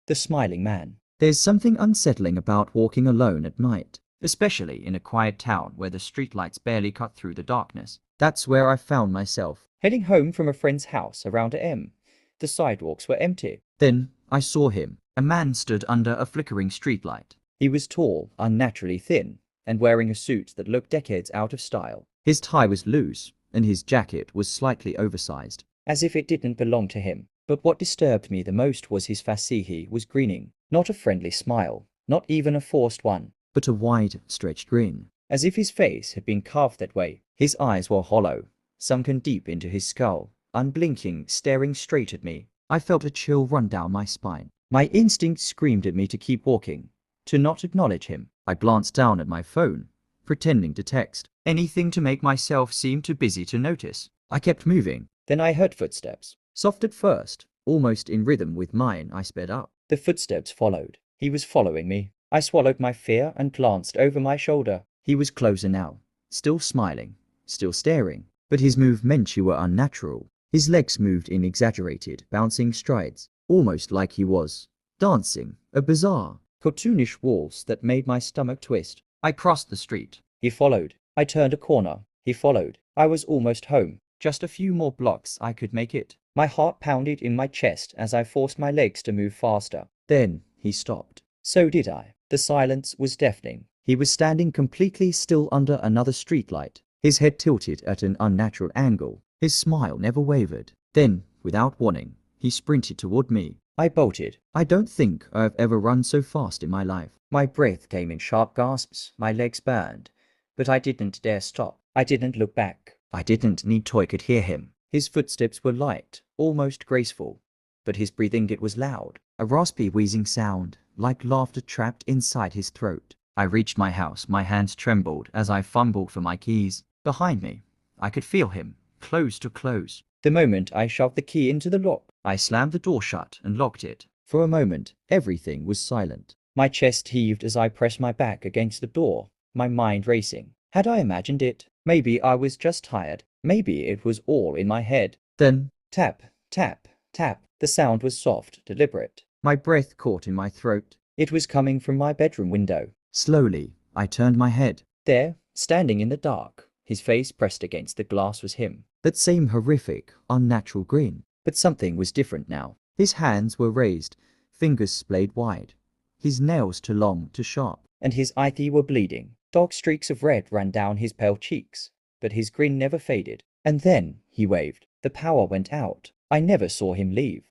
The smiling man. There's something unsettling about walking alone at night, especially in a quiet town where the streetlights barely cut through the darkness. That's where I found myself. Heading home from a friend's house around AM. The sidewalks were empty. Then I saw him. A man stood under a flickering streetlight. He was tall, unnaturally thin, and wearing a suit that looked decades out of style. His tie was loose, and his jacket was slightly oversized. As if it didn't belong to him. But what disturbed me the most was his face. He was grinning. Not a friendly smile, not even a forced one, but a wide, stretched grin. As if his face had been carved that way. His eyes were hollow, sunken deep into his skull, unblinking, staring straight at me. I felt a chill run down my spine. My instinct screamed at me to keep walking, to not acknowledge him. I glanced down at my phone, pretending to text, anything to make myself seem too busy to notice. I kept moving. Then I heard footsteps. Soft at first, almost in rhythm with mine. I sped up. The footsteps followed. He was following me. I swallowed my fear and glanced over my shoulder. He was closer now, still smiling, still staring, but his movements were unnatural. His legs moved in exaggerated, bouncing strides, almost like he was dancing, a bizarre, cartoonish waltz that made my stomach twist. I crossed the street. He followed. I turned a corner. He followed. I was almost home. Just a few more blocks I could make it. My heart pounded in my chest as I forced my legs to move faster. Then he stopped. So did I. The silence was deafening. He was standing completely still under another streetlight, his head tilted at an unnatural angle. His smile never wavered. Then, without warning, he sprinted toward me. I bolted. I don't think I've ever run so fast in my life. My breath came in sharp gasps, my legs burned. But I didn't dare stop. I didn't look back. I didn't need Toy could hear him. His footsteps were light, almost graceful. But his breathing, it was loud. A raspy wheezing sound, like laughter trapped inside his throat. I reached my house. My hands trembled as I fumbled for my keys. Behind me, I could feel him, close to close. The moment I shoved the key into the lock, I slammed the door shut and locked it. For a moment, everything was silent. My chest heaved as I pressed my back against the door, my mind racing. Had I imagined it? Maybe I was just tired. Maybe it was all in my head. Then, tap, tap, tap. The sound was soft, deliberate. My breath caught in my throat. It was coming from my bedroom window. Slowly, I turned my head. There, standing in the dark, his face pressed against the glass, was him. That same horrific, unnatural grin. But something was different now. His hands were raised, fingers splayed wide. His nails too long, too sharp. And his eyes were bleeding. Dark streaks of red ran down his pale cheeks. But his grin never faded. And then he waved. The power went out. I never saw him leave.